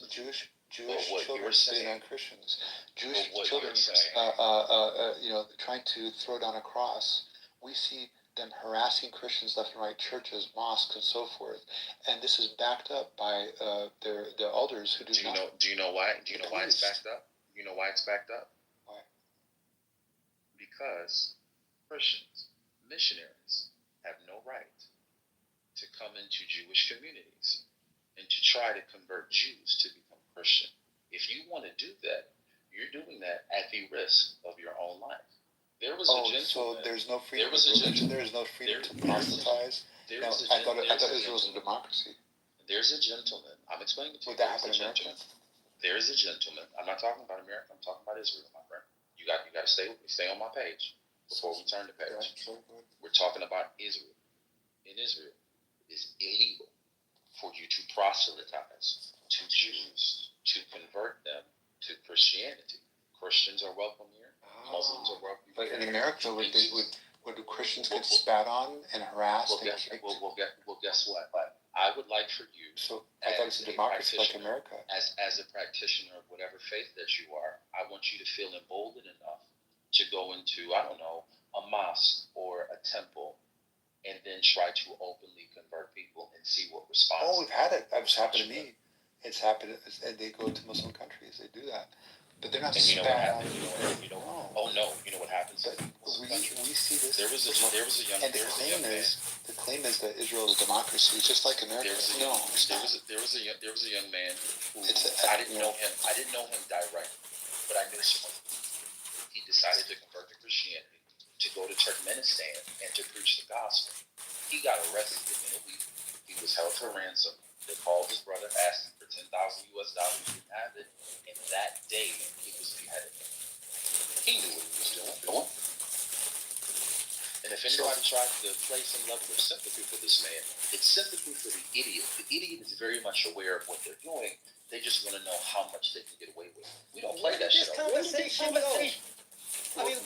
Jewish what children you're sitting saying, on Christians. Jewish what children, you're saying, trying to throw down a cross. We see them harassing Christians left and right, churches, mosques, and so forth. And this is backed up by their elders who do not. Do you know why? Do you know why it's backed up? You know why it's backed up? Why? Because Christians, missionaries, have no right to come into Jewish communities and to try to convert Jews to become Christian. If you want to do that, you're doing that at the risk of your own life. There was a gentleman. So there's no freedom. There is no freedom to proselytize. I thought Israel was a democracy. There's a gentleman. I'm explaining to you. Would that happen in America? There's a gentleman. I'm not talking about America. I'm talking about Israel, my friend. You got to stay on my page before we turn the page. We're talking about Israel. In Israel, it is illegal for you to proselytize to Jews, to convert them to Christianity. Christians are welcome here. Muslims are welcome here. But in America, would Christians get spat on and harassed? Well, guess what? I would like for you. So I thought it's a democracy like America. As a practitioner of whatever faith that you are, I want you to feel emboldened enough to go into, I don't know, a mosque or a temple, and then try to openly convert people and see what response. Oh, we've had it. It's happened to me. It's happened. They go to Muslim countries. They do that, but they're not. And you know what happens? Oh no! You know what happens? But we see this. There was a young. And the claim is that Israel is a democracy, just like America. There was a young man who I didn't know him directly, but I knew someone. He decided to convert to Christianity, to go to Turkmenistan and to preach the gospel. He got arrested within a week. He was held for ransom. They called his brother, asked him for $10,000 US. He didn't have it, and that day he was beheaded. He knew what he was doing. And if anybody tries to play some level of sympathy for this man, it's sympathy for the idiot. The idiot is very much aware of what they're doing. They just want to know how much they can get away with. We don't play that shit. Where did this conversation go? I mean,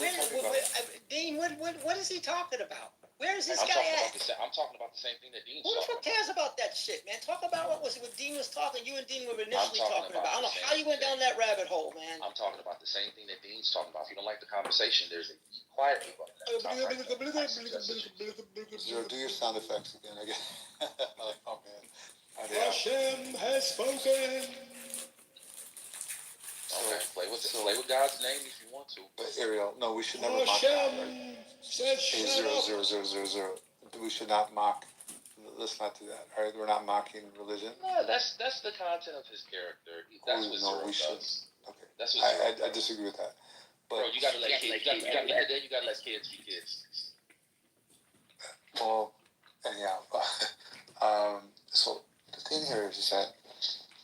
Dean, what is he talking about? Where is this guy at? I'm talking about the same thing that Dean's talking about. Who the fuck cares about that shit, man? Talk about what Dean was talking. You and Dean were initially talking about. I don't know how you went down that rabbit hole, man. I'm talking about the same thing that Dean's talking about. If you don't like the conversation, there's a quiet people. Zero, do your sound effects again. Oh man. Hashem has spoken. Okay, play with God's name if you want to. But Ariel, no, we should never mock God, right? Zero. We should not mock. Let's not do that. All right, we're not mocking religion. No, that's the content of his character. That's what Zero does. Okay, that's what I disagree with that. But bro, you gotta let kids. You gotta let kids be kids. Well, anyhow, so the thing here is that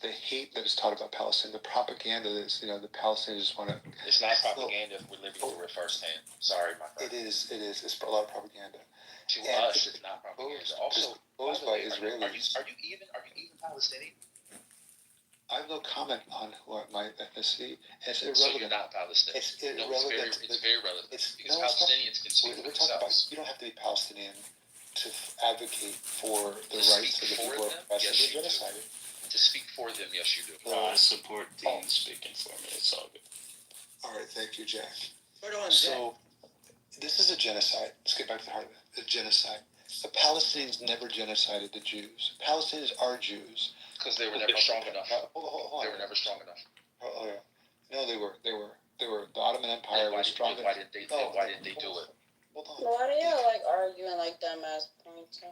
the hate that is taught about Palestine, the propaganda is, the Palestinians want to. It's not propaganda if we're living through it firsthand. Sorry, my friend. It is. It's a lot of propaganda. To us, it's not propaganda. Also, by Israelis. Are you even Palestinian? I have no comment on my ethnicity. It's irrelevant. So you're not Palestinian. It's irrelevant. It's very relevant. Because Palestinians can speak for themselves. You don't have to be Palestinian to advocate for the rights of the people of Palestine genocide. To speak for them, yes, you do. I support Dean speaking for me. It's all good. All right, thank you, Jack. So, this is a genocide. Let's get back to the heart of it. A genocide. The Palestinians never genocided the Jews. Palestinians are Jews. Because they were never strong enough. Hold on. They were never strong enough. Oh, yeah. No, they were. The Ottoman Empire was strong enough. Why didn't they do it? Hold on. Why do you arguing dumbass points?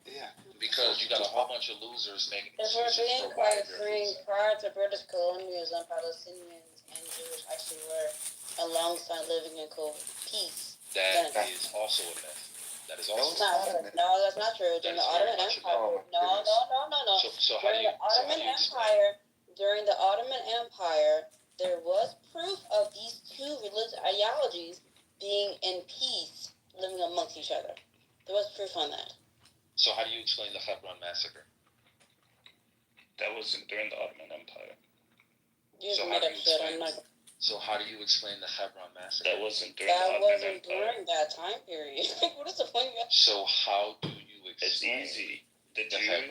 Yeah. Because you got a whole bunch of losers making excuses. If we're being quite frank, prior to British colonialism, Palestinians and Jews actually were alongside living in peace. That is also a myth. That is also No, that's not true. During the Ottoman Empire. No. So During the Ottoman Empire, there was proof of these two religious ideologies being in peace, living amongst each other. There was proof on that. So how do you explain the Hebron massacre? That wasn't during the Ottoman Empire. So how do you explain the Hebron massacre? That wasn't during the Ottoman Empire. During that time period. What is the point? So how do you explain? It's easy. The Jews.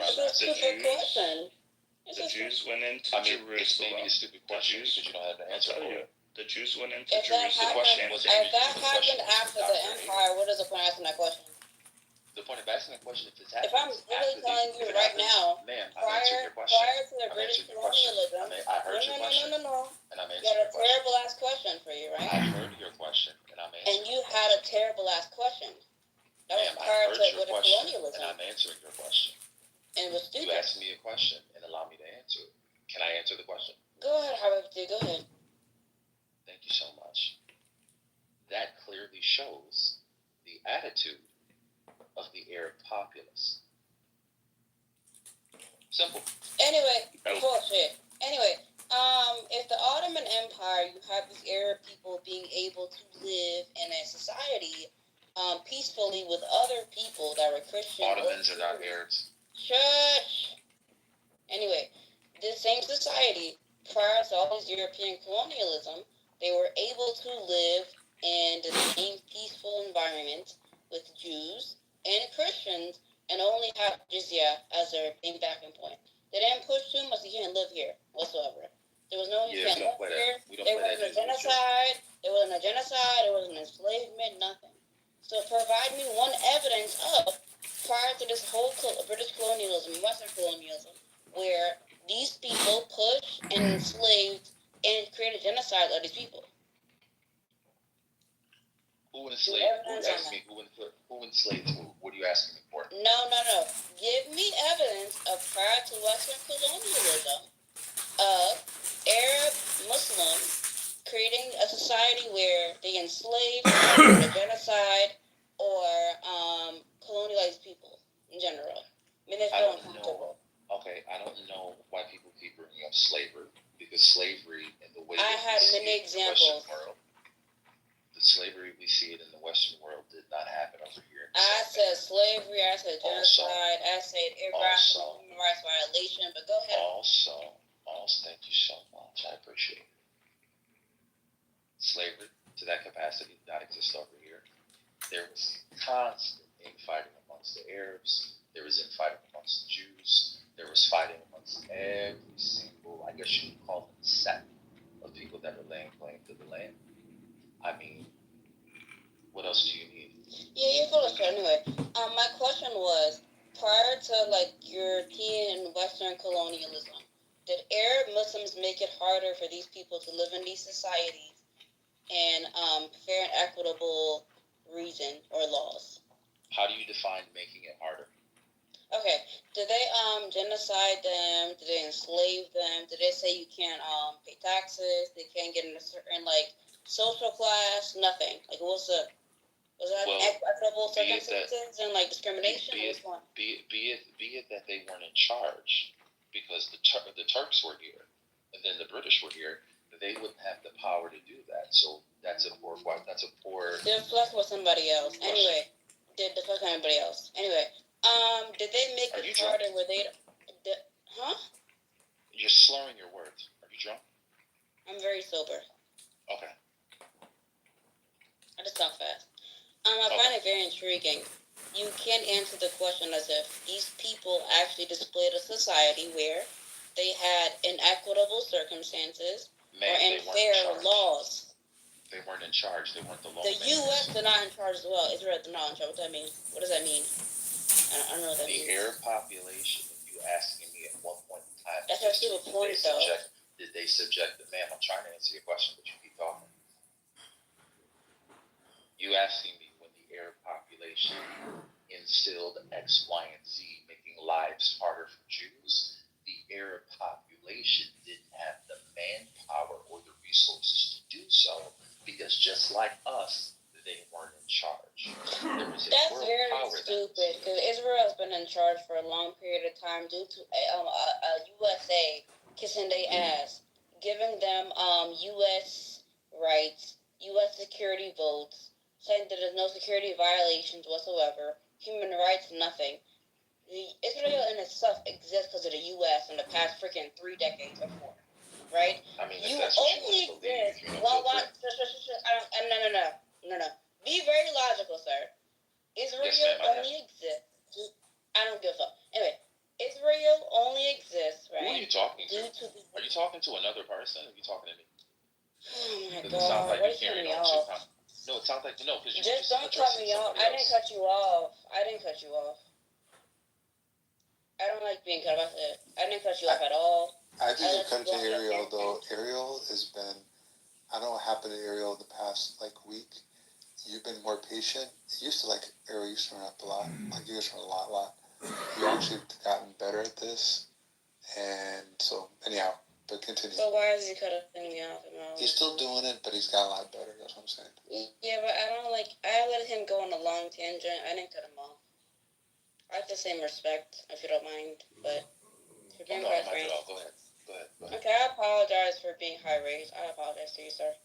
It's The just, Jews went into I mean, it's Jerusalem. maybe a stupid question Jews- because you don't have the I'll answer tell for you, it. the Jews went into If that Jerusalem. question happened, was- if that the question happened was after Dr. the empire, what is the point of asking that question? The point of asking the question, if it's If happening, I'm really telling you right now, ma'am, I'm answering your question. prior to the I'm British answering your question. colonialism, I heard your question, no. and I'm You answering had your a question. terrible ass question for you, I right? heard your question, and I'm answering. And you your had a question. terrible ass question. That was Ma'am, I prior heard to your British question, colonialism, and I'm answering your question. and it was You stupid. asked me a question and allow me to answer it. Can I answer the question? Go ahead, Habibti, go ahead. Thank you so much. That clearly shows the attitude of the Arab populace. Simple. Anyway, Oh. bullshit. Anyway, if the Ottoman Empire, you have these Arab people being able to live in a society, peacefully with other people that were Christian. Ottomans are not Arabs. Shush. Anyway, this same society, prior to all this European colonialism, they were able to live in the same peaceful environment with Jews and Christians and only have jizya as their main backing point. They didn't push too much, you can't live here whatsoever. There was no, you Yeah, we can't don't live play here. that. We don't There play wasn't a that. genocide. There wasn't a genocide. There wasn't enslavement. Nothing. So provide me one evidence of prior to this whole British colonialism, Western colonialism, where these people pushed and enslaved and created genocide of these people. Who enslaved? Who asked me who enslaved who? What are you asking me for? No. Give me evidence of prior to Western colonialism of Arab Muslims creating a society where they enslaved, a genocide, or colonialized people in general. I mean, it's I so don't uncomfortable. know. Okay, I don't know why people keep bringing up slavery because slavery in the way I that had we see many it in the Western examples. world, the slavery we see it in the Western world did not happen over here. I said slavery, I said genocide, I said irrational also- human rights violation, but go ahead. Also, thank you so much. I appreciate it. Slavery to that capacity did not exist over here. There was constant infighting amongst the Arabs. There was infighting amongst the Jews. There was fighting amongst every single, I guess you could call them, sect of people that were laying claim to the land. I mean, what else do you need? Yeah, you're full of shit. Anyway, my question was, prior to like European and Western colonialism, did Arab Muslims make it harder for these people to live in these societies and fair and equitable reason or laws? How do you define making it harder? Okay, did they genocide them? Did they enslave them? Did they say you can't pay taxes? They can't get in a certain like social class? Nothing. Like was that equitable circumstances and like discrimination? Which one? Be it that they weren't in charge because the Turks were here and then the British were here, they wouldn't have the power to do that. So that's a poor. They're fucking with somebody else. Anyway, did the fuck anybody else? Anyway, did they make it harder where they? Huh? You're slurring your words. Are you drunk? I'm very sober. Okay. I just talk fast. I find it very intriguing. You can't answer the question as if these people actually displayed a society where they had inequitable circumstances or unfair laws. They weren't in charge. They weren't the law. The U.S. is not in charge as well. Israel is not in charge. What does that mean? What does that mean? I don't know what that means. The Arab population, if you asking me at one point in time, That's a stupid point, though. Did they subject the ma'am? I'm trying to answer your question, but you keep talking. You asking me when the Arab population instilled X, Y, and Z, making lives harder for Jews, the Arab population didn't have the manpower or the resources to do so because just like us, they weren't in charge. That's very stupid because Israel has been in charge for a long period of time due to USA kissing their ass, giving them U.S. rights, U.S. security votes, saying that there's no security violations whatsoever, human rights, nothing. Israel in itself exists because of the U.S. in the past freaking 3 decades or more, right? I mean, You that's what only you exist. No. Be very logical, sir. Israel Yes, ma'am, only exists. I don't give a fuck. Anyway, Israel only exists, Who are right? you talking to? Due to the. Are you talking to another person? Or are you talking to me? Oh my Because it sounds God! like What you're are you cutting carrying me on too. off? No, it sounds like because you Just don't cut addressing me off. somebody I didn't else. cut you off. I didn't cut you off. I don't like being cut off. I didn't cut you off at all. I think I it let you comes go to on your Ariel though. tangent. Ariel has been. I don't know what happened to Ariel the past week. You've been more patient. You used to Ariel used to run up a lot. You used to run a lot. You actually gotten better at this, and so anyhow. But continue. So why is he cutting me off? He's still doing it, but he's got a lot better. That's what I'm saying. Yeah, but I don't like. I let him go on a long tangent. I didn't cut him off. I have the same respect, if you don't mind. But for being quite frank. Go ahead. Okay, I apologize for being high raised. I apologize to you, sir.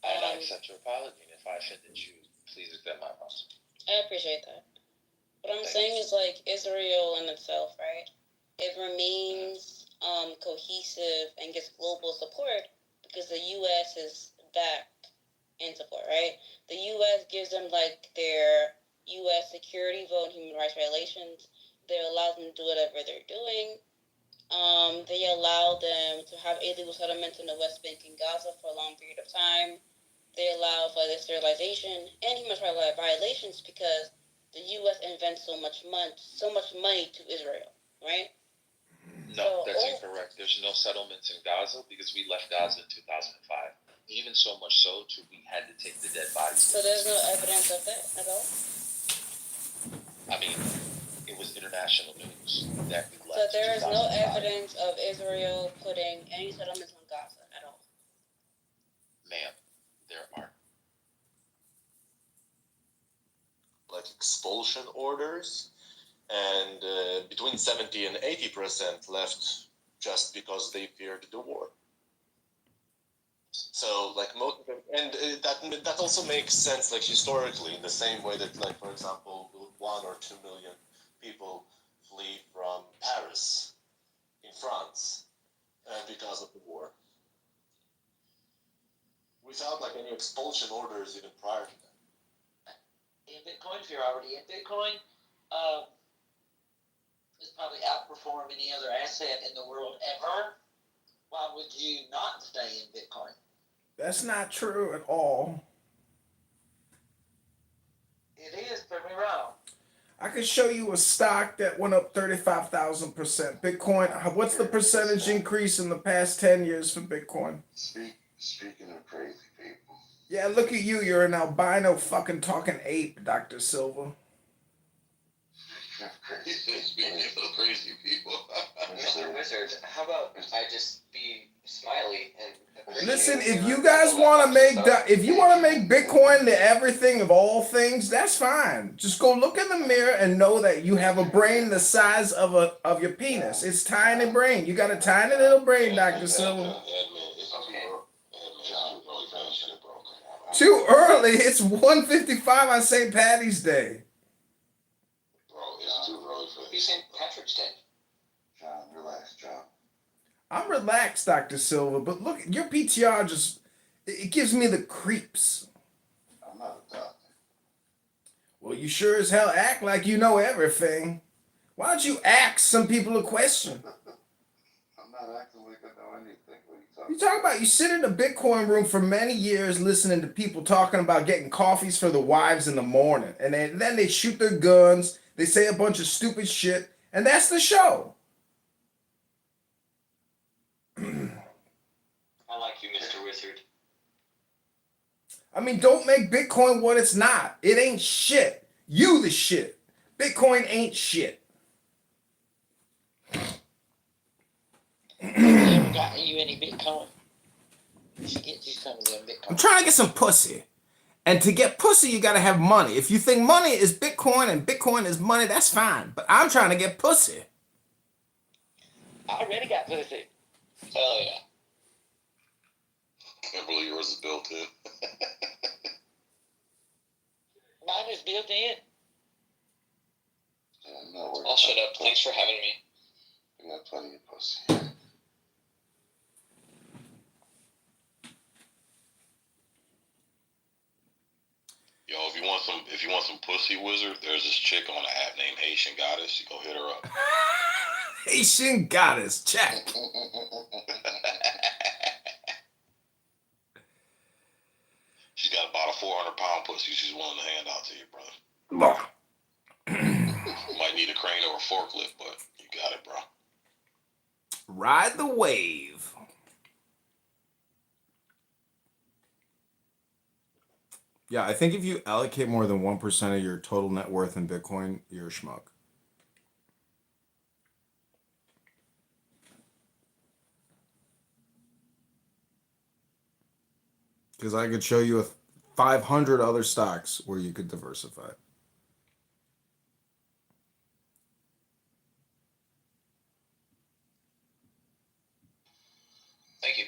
I accept your apology, and if I offended you, please accept my apology. I appreciate that. What I'm saying is Israel in itself, right? It remains cohesive and gets global support because the U.S. is back in support, right? The U.S. gives them their U.S. security vote and human rights violations. They allow them to do whatever they're doing. They allow them to have illegal settlements in the West Bank and Gaza for a long period of time. They allow for the sterilization and human rights violations because the U.S. invents so much money to Israel, right? No, that's incorrect. There's no settlements in Gaza because we left Gaza in 2005. Even so much so, we had to take the dead bodies. So there's no evidence of that at all? I mean, it was international news that we left. So there is no evidence of Israel putting any settlements on Gaza at all? Ma'am, there are. Expulsion orders, and between 70 and 80% left just because they feared the war. So, most of them, and that also makes sense, historically, in the same way that, for example, 1 or 2 million people flee from Paris in France because of the war. Without any expulsion orders even prior to that. In Bitcoin, if you're already in Bitcoin, it's probably outperform any other asset in the world ever. Why would you not stay in Bitcoin? That's not true at all. It is, prove me wrong. I could show you a stock that went up 35,000%. Bitcoin, what's the percentage increase in the past 10 years for Bitcoin? Speaking of crazy people. Yeah, look at you. You're an albino fucking talking ape, Dr. Silva. Speaking of crazy people. Mr. Wizard, how about I just be smiley and listen? If you guys want to make Bitcoin the everything of all things, that's fine. Just go look in the mirror and know that you have a brain the size of your penis. It's tiny brain. You got a tiny little brain, Dr. Silva. Too early. It's 1:55 on St. Patty's Day. Bro, it's too early for Happy St. Patrick's Day. John, relax, John. I'm relaxed, Dr. Silva, but look, your PTR it gives me the creeps. I'm not a doctor. Well, you sure as hell act like you know everything. Why don't you ask some people a question? I'm not acting like I know anything. What are You talk about you sit in the Bitcoin room for many years listening to people talking about getting coffees for the wives in the morning. And then they shoot their guns, they say a bunch of stupid shit, and that's the show. I like you, Mr. Wizard. I mean, don't make Bitcoin what it's not. It ain't shit. You the shit. Bitcoin ain't shit. Never got you any Bitcoin. You should get you some of them Bitcoin. I'm trying to get some pussy. And to get pussy, you gotta have money. If you think money is Bitcoin and Bitcoin is money, that's fine. But I'm trying to get pussy. I already got pussy. Hell yeah. Can't believe yours is built in. Mine is built in. I'm not worried. I'll shut up. Thanks for having me. I got plenty of pussy. Yo, if you want some pussy, Wizard, there's this chick on an app named Haitian Goddess. You go hit her up. Haitian goddess, check. She's got about a 400-pound pussy she's willing to hand out to you, brother. Might need a crane or a forklift, but you got it, bro. Ride the wave. Yeah, I think if you allocate more than 1% of your total net worth in Bitcoin, you're a schmuck. Because I could show you 500 other stocks where you could diversify. Thank you.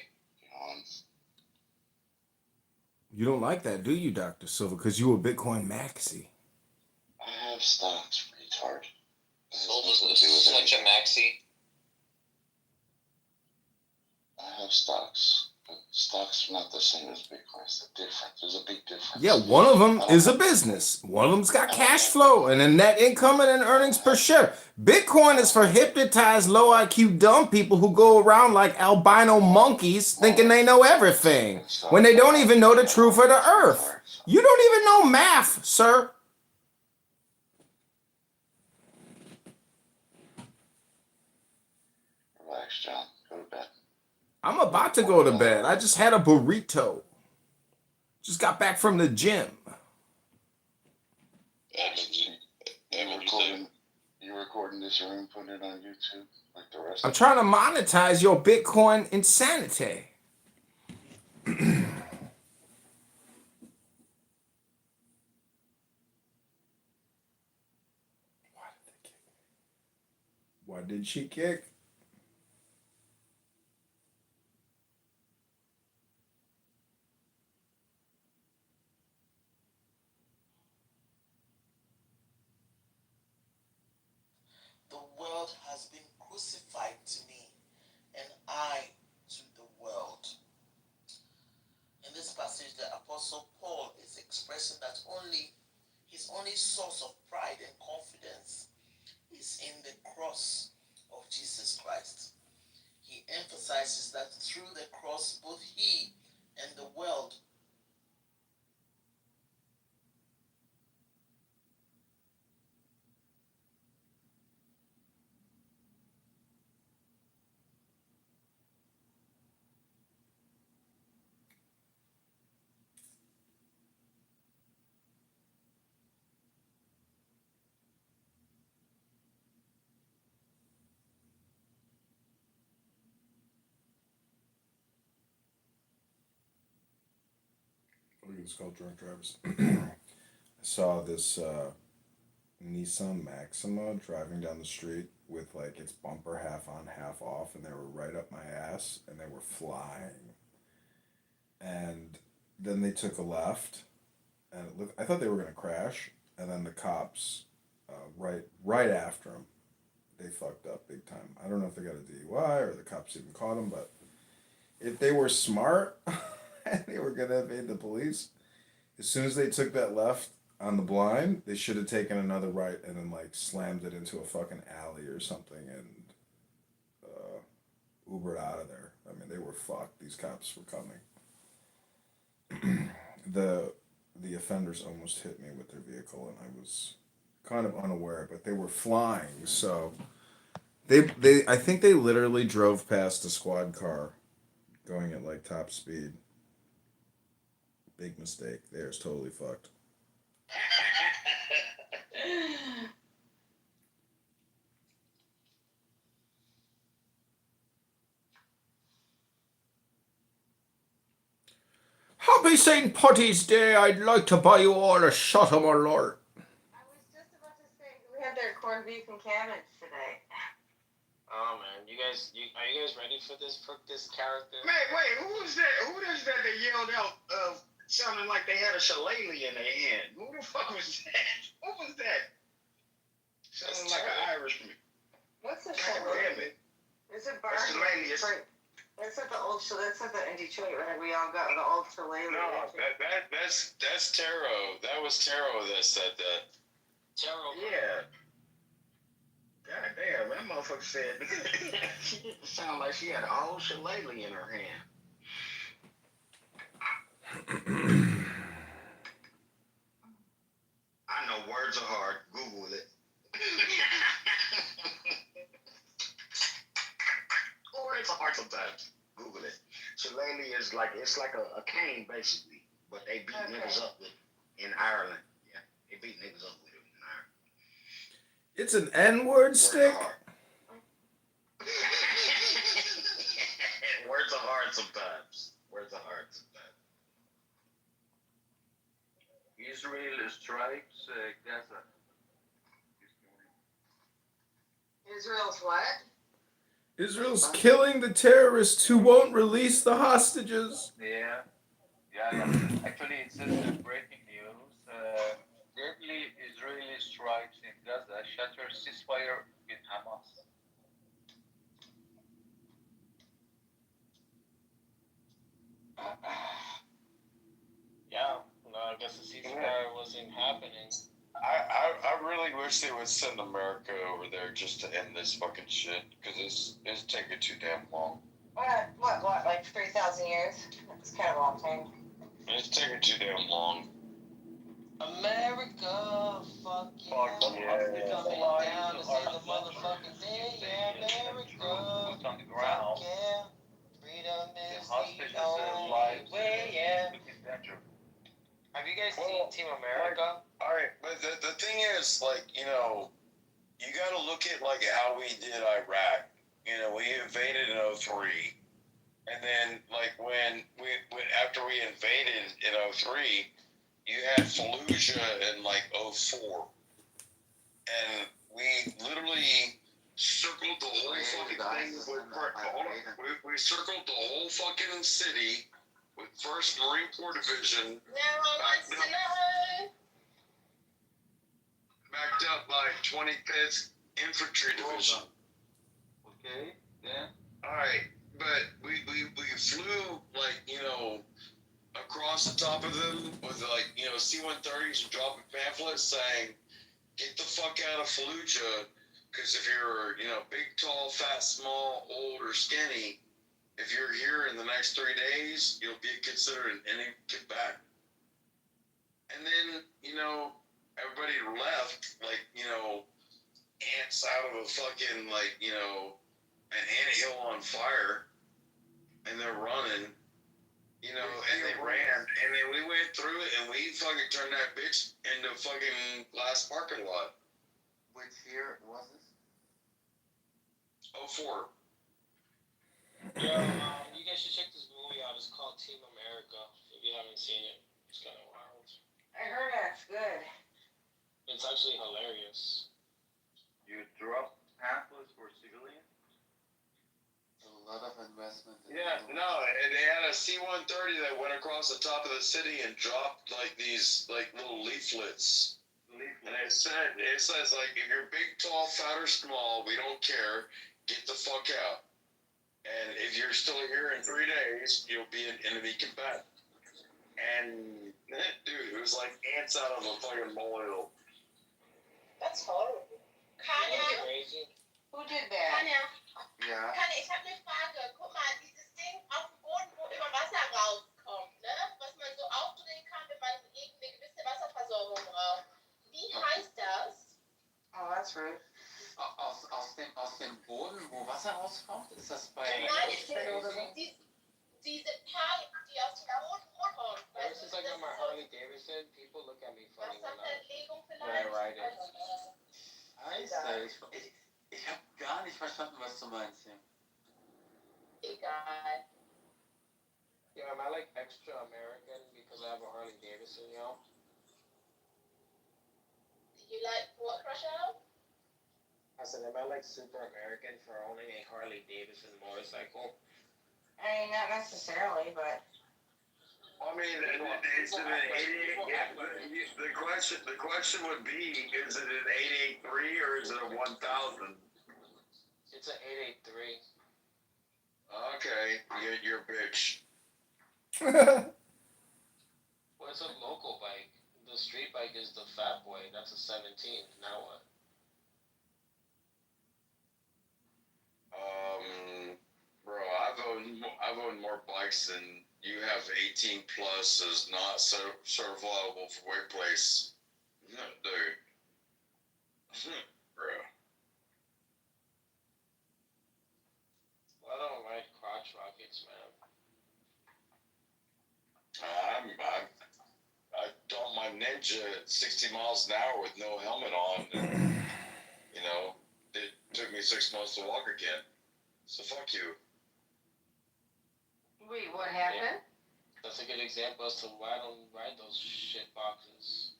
You don't like that, do you, Dr. Silva? Because you a Bitcoin maxi. I have stocks, retard. Such a maxi. I have stocks. But stocks are not the same as Bitcoin. It's different. There's a big difference. Yeah, one of them is a business. One of them's got cash flow and a net income and an earnings per share. Bitcoin is for hypnotized, low IQ, dumb people who go around like albino monkeys thinking they know everything when they don't even know the truth of the earth. You don't even know math, sir. Relax, John. Go to bed. I'm about to go to bed. I just had a burrito. Just got back from the gym. You recording this room, putting it on YouTube like the rest I'm of trying to monetize your Bitcoin insanity. Why did she kick? The world has been crucified to me, and I to the world. In this passage, the Apostle Paul is expressing that his only source of pride and confidence is in the cross of Jesus Christ. He emphasizes that through the cross, both he and the world Look at this called Drunk Drivers. I saw this Nissan Maxima driving down the street with like its bumper half on, half off, and they were right up my ass, and they were flying. And then they took a left, and I thought they were gonna crash, and then the cops, right after them, they fucked up big time. I don't know if they got a DUI or the cops even caught them, but if they were smart and they were gonna evade the police, as soon as they took that left on the blind, they should have taken another right and then like slammed it into a fucking alley or something and Ubered out of there. I mean, they were fucked. These cops were coming. The offenders almost hit me with their vehicle, and I was kind of unaware, but they were flying. So they I think they literally drove past a squad car, going at like top speed. Big mistake. Theirs totally fucked. Happy St. Paddy's Day. I'd like to buy you all a shot of my lord. I was just about to say, we had their corned beef and cabbage today. Oh man, are you guys ready for this character? Man, wait, who was that? Who is that that yelled out sounding like they had a shillelagh in their hand? Who the fuck was that? What was that? Sounding like an Irishman. What's a God shillelagh? damn it. Is it That's barn? That's at the old, so that's at the in Detroit, right? We all got the old shillelagh. No, that's Taro. That was Taro that said that. Taro. Yeah. God damn, that motherfucker said. She sounded like she had a whole shillelagh in her hand. I know words are hard. Google it. Words are hard sometimes. Google it. Shillelagh is like it's like a cane basically, but they beat niggas up with in Ireland. Yeah, they beat niggas up with it in Ireland. It's an N-word stick. Words are hard sometimes. Words are hard sometimes. Israel strikes Gaza. Israel's what? Israel's killing the terrorists who won't release the hostages. Yeah. Actually, it says breaking news. Deadly Israeli strikes in Gaza shatter ceasefire with Hamas. Yeah, no, I guess the ceasefire wasn't happening. I really wish they would send America over there just to end this fucking shit, because it's taking too damn long. What, like 3,000 years? That's kind of a long time. It's taking too damn long. America, fuck yeah. Yeah. Coming down to save the motherfucking day, yeah, America. Boots on the ground. Yeah, freedom is The hostages the only lives. way, yeah. Have you guys seen Team America? Alright, but the thing is, like, you know, you gotta look at, like, how we did Iraq. You know, we invaded in 03. And then, like, when after we invaded in 03, you had Fallujah in, like, 04. And we literally circled the whole fucking thing we circled the whole fucking city with 1st Marine Corps Division backed up by 25th Infantry Division. Okay, yeah. Alright, but we flew, like, you know, across the top of them with, like, you know, C-130s and dropping pamphlets saying, get the fuck out of Fallujah, because if you're, you know, big, tall, fat, small, old, or skinny, if you're here in the next 3 days, you'll be considered an enemy, get back. And then, you know, everybody left, like, you know, ants out of a fucking, like, you know, an anthill on fire, and they're running, you know, and they ran, and then we went through it, and we fucking turned that bitch into a fucking glass parking lot. Which year was this? 04. Yeah, you guys should check this movie out. It's called Team America. If you haven't seen it, it's kind of wild. I heard that's good. It's actually hilarious. You drop pamphlets for civilians? A lot of investment. Yeah, no, and they had a C-130 that went across the top of the city and dropped, like, these, like, little leaflets. And it says, like, if you're big, tall, fat, or small, we don't care, get the fuck out. And if you're still here in 3 days, you'll be an enemy combatant. And, dude, it was like ants out of a fucking molehill. That's horrible. Crazy. Who did that? Ja. Ich habe eine Frage. Guck mal, dieses Ding auf dem Boden, wo immer Wasser rauskommt, ne? Was man so aufdrehen kann, wenn man eben eine gewisse Wasserversorgung braucht. Wie heißt das? Oh, that's rude. Aus dem Boden, wo Wasser rauskommt? Ist das bei... Nein, diese Perle, die aus dem Boden kommt. Ever since I got my Harley Davidson, people look at me funny Wasserverlegung when I ride it. Ich habe gar nicht verstanden, was du meinst hier. Egal. Yeah, am I like extra American because I have a Harley Davidson, yo? You like what, Rochelle? I said, am I like super American for owning a Harley Davidson motorcycle? I mean, not necessarily, but... I mean, the question would be, is it an 883 or is it a 1000? It's an 883. Okay, you're a bitch. Well, it's a local bike. The street bike is the Fat Boy. That's a 17. Now what? Bro, I've owned more bikes than you have. 18 plus is not certifiable for workplace. No, dude. Bro. I don't like crotch rockets, man. I don't my Ninja at 60 miles an hour with no helmet on. And, you know, it took me 6 months to walk again. So fuck you. Wait, what happened? That's a good example as to why I don't ride those shit boxes.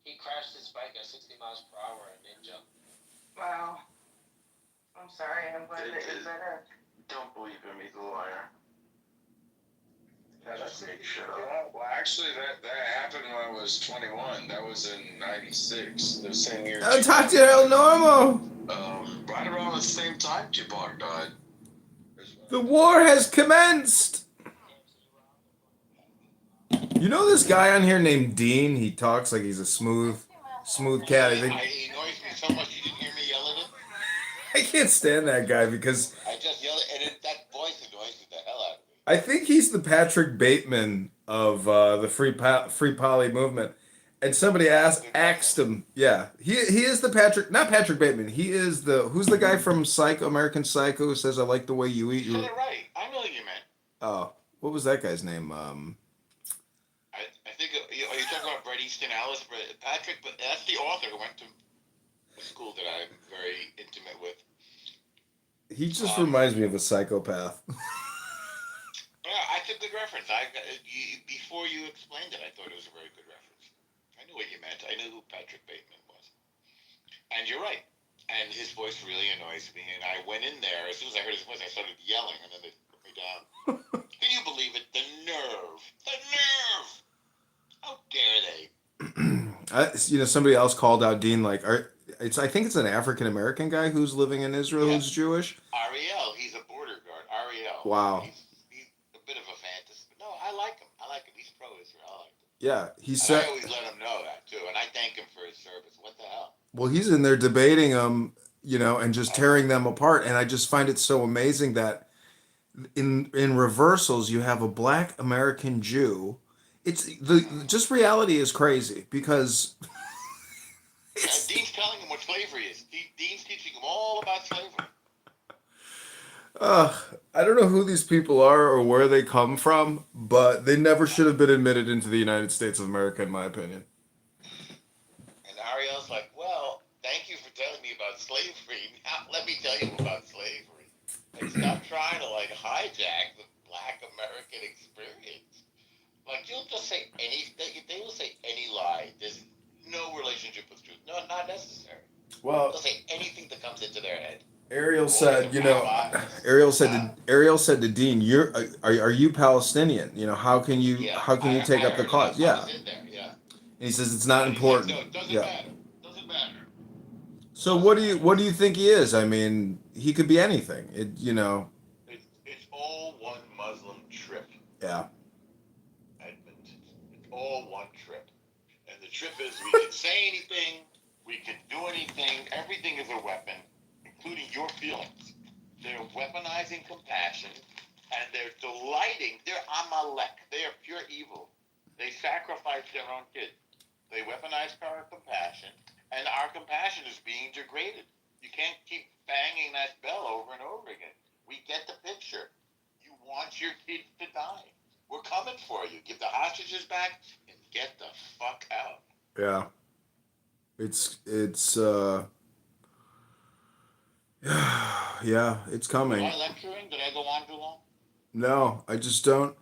He crashed his bike at 60 miles per hour in Ninja. Wow. I'm sorry, I'm glad that you're better. Don't believe him, he's a liar. Just make shit up. Well, actually, that happened when I was 21. That was in '96, the same year. Talk to El Normo. Right around the same time Tupac died. The war has commenced. You know this guy on here named Dean? He talks like he's a smooth cat. He annoys me so much you didn't hear me yell at him. I can't stand that guy because I just yelled, and that voice annoys the hell out of me. I think he's the Patrick Bateman of the Free Poly movement. And somebody asked him, yeah, he is the not Patrick Bateman. He is who's the guy from American Psycho who says, I like the way you eat. You said it right. I know you meant. Oh, what was that guy's name? I think you're talking about Bret Easton Ellis, Patrick, but that's the author who went to a school that I'm very intimate with. He just reminds me of a psychopath. Yeah, I took good reference. Before you explained it, I thought it was a very good reference. I knew what you meant. I knew who Patrick Bateman was. And you're right. And his voice really annoys me. And I went in there, as soon as I heard his voice, I started yelling, and then they put me down. Can you believe it? The nerve! The nerve! How dare they? Somebody else called out Dean like, I think it's an African American guy who's living in Israel who's Jewish. Ariel, he's a border guard. Ariel. Wow. He's a bit of a fantasy. But no, I like him. He's pro-Israel. I like him. Yeah, he And said. I always let him know that too, and I thank him for his service. What the hell? Well, he's in there debating them, and just tearing them apart. And I just find it so amazing that in reversals you have a Black American Jew. Just reality is crazy because. Dean's telling him what slavery is. Dean's teaching him all about slavery. I don't know who these people are or where they come from, but they never should have been admitted into the United States of America, in my opinion. And Ariel's like, well, thank you for telling me about slavery. Now let me tell you about slavery. Like, stop trying to hijack the Black American experience. Like, you'll just say anything. They will say any lie. There's no relationship with truth. No, not necessary. Well, they'll say anything that comes into their head. Ariel said to Dean, are you Palestinian? How can you take up the cause? Yeah. And he says it's not important. No, it doesn't matter. Doesn't matter. So what do you think he is? I mean, he could be anything. It's all one Muslim trip. Yeah. Edmund. It's all one trip. And the trip is we can say anything, we can do anything, everything is a weapon, including your feelings. They're weaponizing compassion, and they're delighting. They're Amalek. They are pure evil. They sacrifice their own kids. They weaponize our compassion, and our compassion is being degraded. You can't keep banging that bell over and over again. We get the picture. You want your kids to die. We're coming for you. Give the hostages back and get the fuck out. Yeah. Yeah, it's coming. Am I lecturing? Did I go on too long? No, I just don't.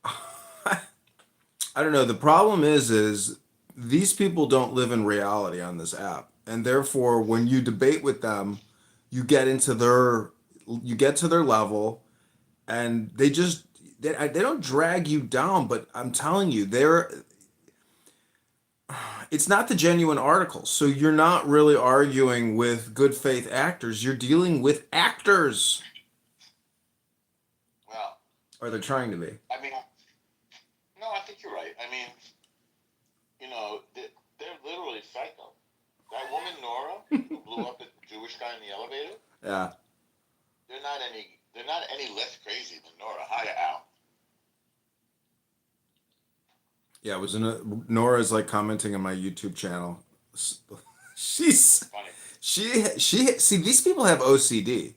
I don't know. The problem is these people don't live in reality on this app, and therefore, when you debate with them, you get to their level, and they don't drag you down. But I'm telling you, it's not the genuine articles. So you're not really arguing with good faith actors. You're dealing with actors. Well, or they're trying to be. I mean, no, I think you're right. I mean, they're literally psycho. That woman Nora who blew up the Jewish guy in the elevator. Yeah. not any less crazy than Nora. Hiya, Al. Yeah, it was Nora's like commenting on my YouTube channel. She's Funny. she see these people have OCD.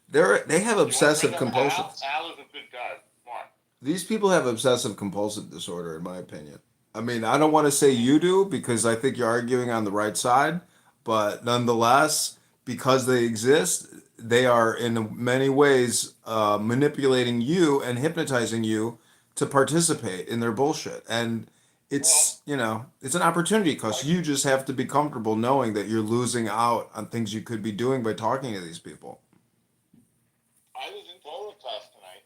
They have obsessive compulsive. Al is a good guy. Smart. These people have obsessive compulsive disorder, in my opinion. I mean, I don't want to say you do because I think you're arguing on the right side, but nonetheless, because they exist, they are in many ways manipulating you and hypnotizing you to participate in their bullshit. And it's, it's an opportunity because you just have to be comfortable knowing that you're losing out on things you could be doing by talking to these people. I was in Torah class tonight.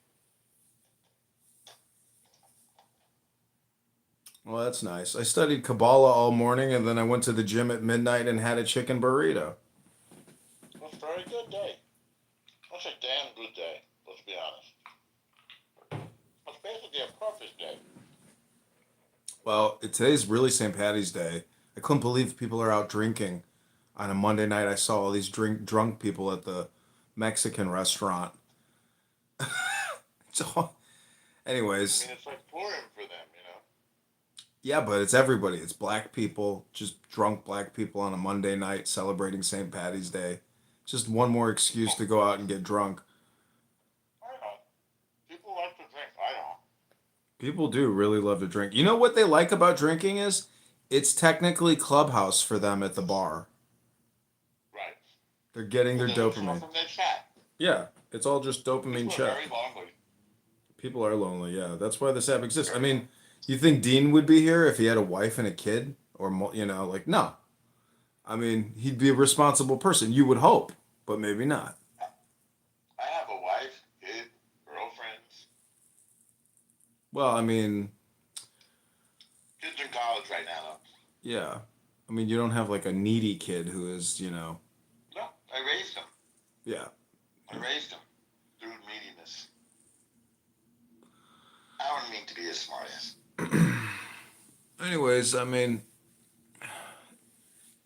Well, that's nice. I studied Kabbalah all morning and then I went to the gym at midnight and had a chicken burrito. That's a very good day. That's a damn good day, let's be honest. That's basically a perfect day. Well, today's really St. Patty's Day. I couldn't believe people are out drinking. On a Monday night, I saw all these drunk people at the Mexican restaurant. Anyways. I mean, it's like Purim for them, Yeah, but it's everybody. It's black people, just drunk black people on a Monday night celebrating St. Patty's Day. Just one more excuse to go out and get drunk. I don't. People like to drink. I don't. People do really love to drink. You know what they like about drinking is it's technically clubhouse for them at the bar. Right. They're getting their From dopamine. their chat. Yeah, it's all just dopamine People are check. very lonely. People are lonely, yeah. That's why this app exists. I mean, you think Dean would be here if he had a wife and a kid? Or, no. I mean, he'd be a responsible person. You would hope, but maybe not. I have a wife, kid, girlfriends. Well, I mean, Kids in college right now, though. yeah. I mean, you don't have like a needy kid who is, No, I raised them. yeah. I raised them through neediness. I don't mean to be a smartass. Anyways, I mean,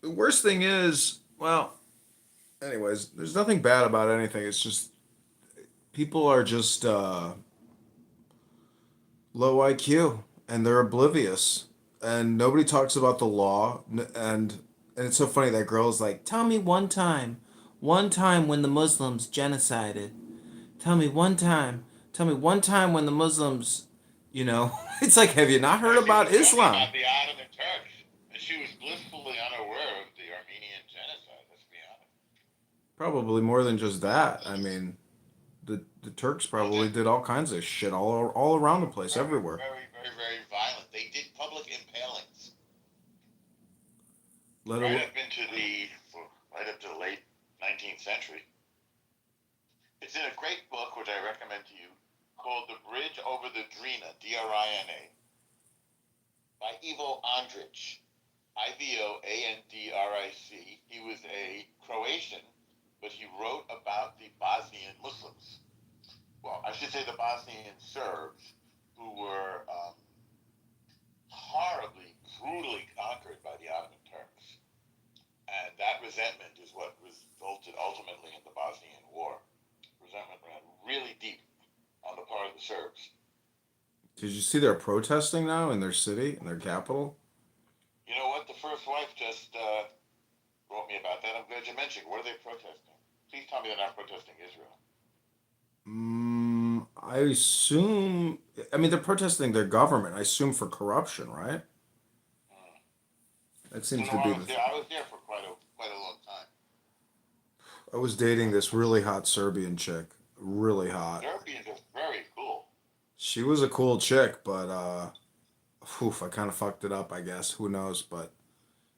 the worst thing is, anyways, there's nothing bad about anything. It's just people are just low IQ and they're oblivious and nobody talks about the law and it's so funny that girl's like, tell me one time when the Muslims genocided. Tell me one time when the Muslims, it's like, have you not heard about Islam? About the Ottoman Turks, and she was blissfully unaware of the Armenian genocide. Let's be honest. Probably more than just that. I mean, the Turks probably did all kinds of shit all around the place, everywhere. Very, very, very violent. They did public impalings. Let Right up to the late 19th century. It's in a great book, which I recommend to you, called The Bridge Over the Drina, D-R-I-N-A, by Ivo Andrić, I-V-O-A-N-D-R-I-C. He was a Croatian, but he wrote about the Bosnian Muslims. Well, I should say the Bosnian Serbs, who were horribly, brutally conquered by the Ottoman Turks. And that resentment is what resulted ultimately in the Bosnian War. Resentment ran really deep on the part of the Serbs. Did you see they're protesting now in their city, in their capital? You know what? The first wife just wrote me about that. I'm glad you mentioned. What are they protesting? Please tell me they're not protesting Israel. I assume. I mean, they're protesting their government. I assume for corruption, right? That seems to be I was there for quite a long time. I was dating this really hot Serbian chick. Really hot. Serbians are very cool. She was a cool chick, but I kind of fucked it up, I guess. Who knows? But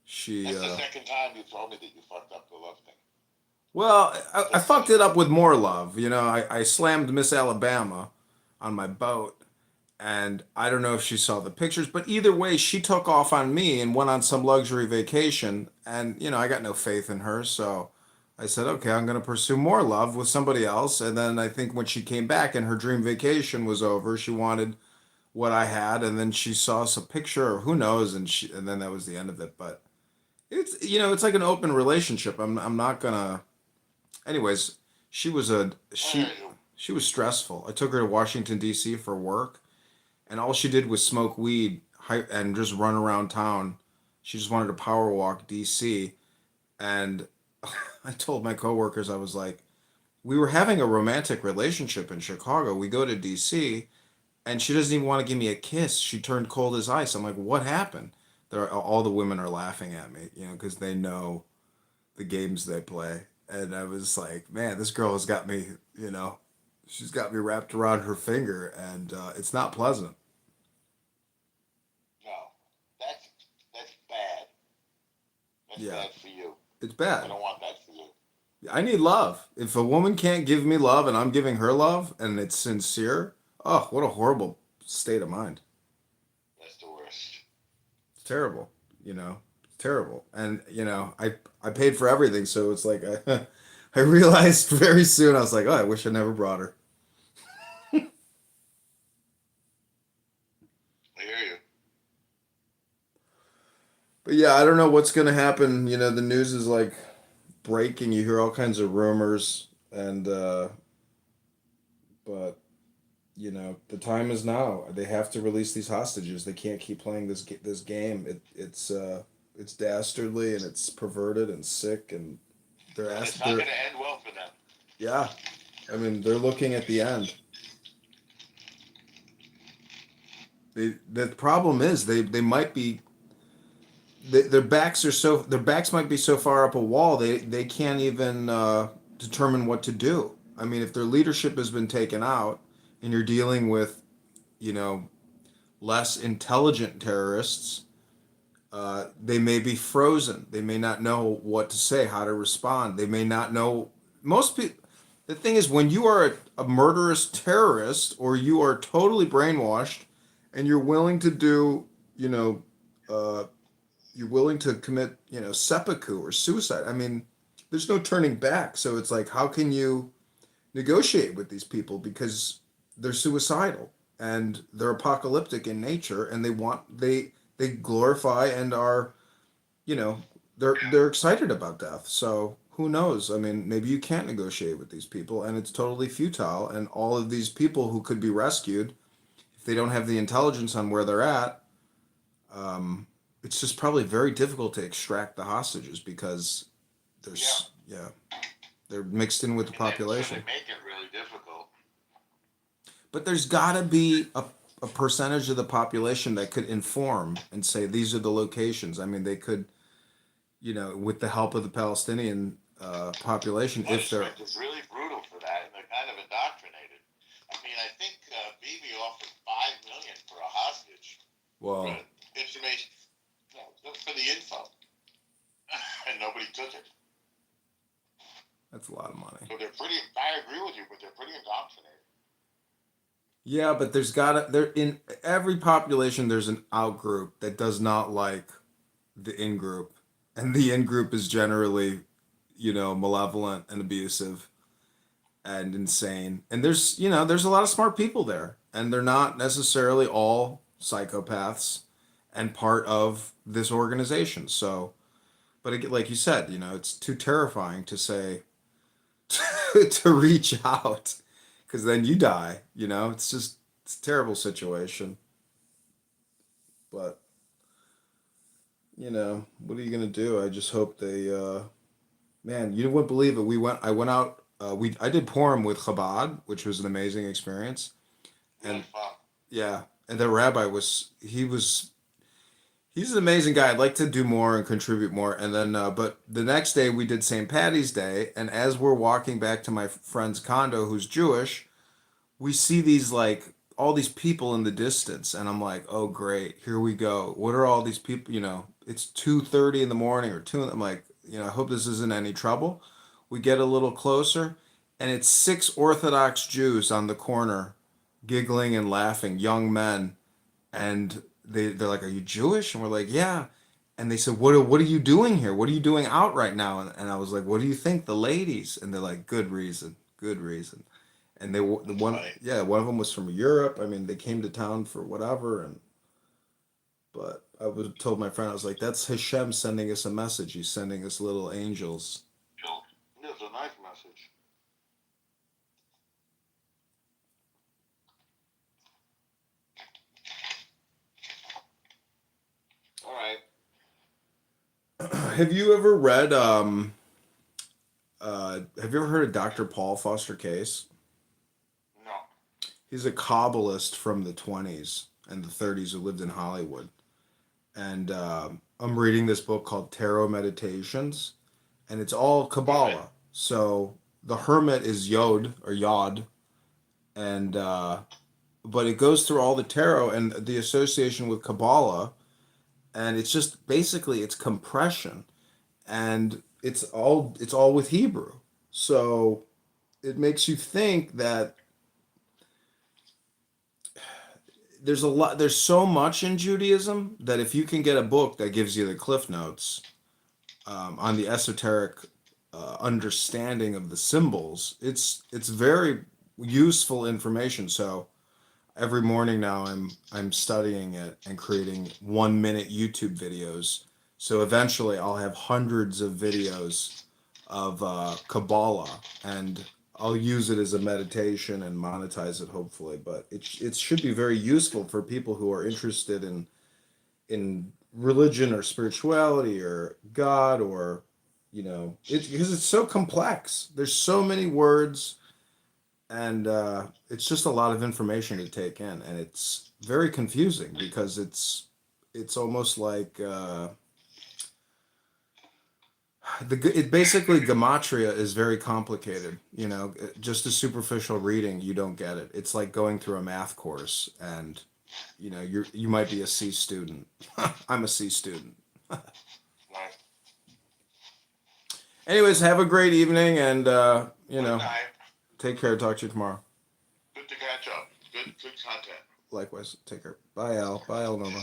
she. That's the second time you told me that you fucked up the love thing. Well, I fucked it up with more love. I slammed Miss Alabama on my boat, and I don't know if she saw the pictures, but either way, she took off on me and went on some luxury vacation, and, I got no faith in her, so I said, okay, I'm going to pursue more love with somebody else, and then I think when she came back and her dream vacation was over, she wanted what I had, and then she saw us a picture, or who knows, and then that was the end of it, but it's, it's like an open relationship. I'm not gonna. Anyways, she was she was stressful. I took her to Washington D.C. for work, and all she did was smoke weed and just run around town. She just wanted to power walk D.C. And I told my coworkers, I was like, we were having a romantic relationship in Chicago. We go to D.C. and she doesn't even want to give me a kiss. She turned cold as ice. I'm like, what happened? All the women are laughing at me, because they know the games they play. And I was like, man, this girl has got me, she's got me wrapped around her finger, and it's not pleasant. No, that's bad. That's Yeah. bad for you. It's bad. I don't want that for you. I need love. If a woman can't give me love and I'm giving her love and it's sincere, oh, what a horrible state of mind. That's the worst. It's terrible, It's terrible. And, I paid for everything, so it's like I realized very soon, I was like, oh, I wish I never brought her. I hear you. But yeah, I don't know what's going to happen. The news is like breaking. You hear all kinds of rumors, and but the time is now. They have to release these hostages. They can't keep playing this game. It's dastardly and it's perverted and sick, and It's not going to end well for them. yeah. I mean, they're looking at the end. The problem is they might be their backs might be so far up a wall they can't even determine what to do. I mean, if their leadership has been taken out and you're dealing with, less intelligent terrorists, they may be frozen. They may not know what to say, how to respond. They may not know. Most people. The thing is, when you are a murderous terrorist or you are totally brainwashed, and you're willing to do, you're willing to commit, seppuku or suicide. I mean, there's no turning back. So it's like, how can you negotiate with these people, because they're suicidal and they're apocalyptic in nature, and they glorify and are, they're excited about death. So who knows? I mean, maybe you can't negotiate with these people, and it's totally futile. And all of these people who could be rescued, if they don't have the intelligence on where they're at, it's just probably very difficult to extract the hostages, because they're mixed in with the population. They make it really difficult. But there's got to be a percentage of the population that could inform and say these are the locations. I mean, they could, with the help of the Palestinian population, if they're. Punishment is really brutal for that, and they're kind of indoctrinated. I mean, I think Bibi offered $5 million for a hostage. Well. For information, just for the info, and nobody took it. That's a lot of money. So they're pretty. I agree with you, but they're pretty indoctrinated. Yeah, but there in every population there's an out group that does not like the in group, and the in group is generally, malevolent and abusive and insane. And there's a lot of smart people there, and they're not necessarily all psychopaths and part of this organization. So, but again, like you said, it's too terrifying to say to reach out, because then you die. It's a terrible situation. But what are you gonna do? I just hope they man, you wouldn't believe it. I went out, I did Purim with Chabad, which was an amazing experience. And yeah, and the rabbi he's an amazing guy. I'd like to do more and contribute more. And then, but the next day we did St. Patty's Day. And as we're walking back to my friend's condo, who's Jewish, we see all these people in the distance. And I'm like, oh, great. Here we go. What are all these people? It's 2:30 in the morning or 2. I'm like, I hope this isn't any trouble. We get a little closer, and it's 6 Orthodox Jews on the corner, giggling and laughing, young men. And they're like, are you Jewish? And we're like, yeah. And they said, what are you doing here? What are you doing out right now? And I was like, what do you think? The ladies? And they're like, good reason. And one of them was from Europe. I mean, they came to town for whatever. But told my friend, I was like, that's Hashem sending us a message. He's sending us little angels. It's a nice message. Have you ever read have you ever heard of Dr. Paul Foster Case? No. He's a Kabbalist from the 20s and the 30s who lived in Hollywood. And I'm reading this book called Tarot Meditations, and it's all Kabbalah. Right. So the hermit is Yod or Yod, and but it goes through all the tarot and the association with Kabbalah, and it's just basically it's compression, and it's all with Hebrew. So it makes you think that there's so much in Judaism that if you can get a book that gives you the cliff notes on the esoteric understanding of the symbols, it's very useful information. So every morning now I'm studying it and creating 1 minute YouTube videos. So eventually I'll have hundreds of videos of Kabbalah, and I'll use it as a meditation and monetize it hopefully. But it should be very useful for people who are interested in religion or spirituality or God, or because it's so complex. There's so many words, and it's just a lot of information to take in, and it's very confusing because it's almost like it basically gematria is very complicated. Just a superficial reading, you don't get it. It's like going through a math course, and you might be a C student. I'm a C student. Right. Anyways, have a great evening, and Good night. take care. Talk to you tomorrow. Good to catch up. Good content. Likewise. Take care. Bye, Al. Bye, Al Nova.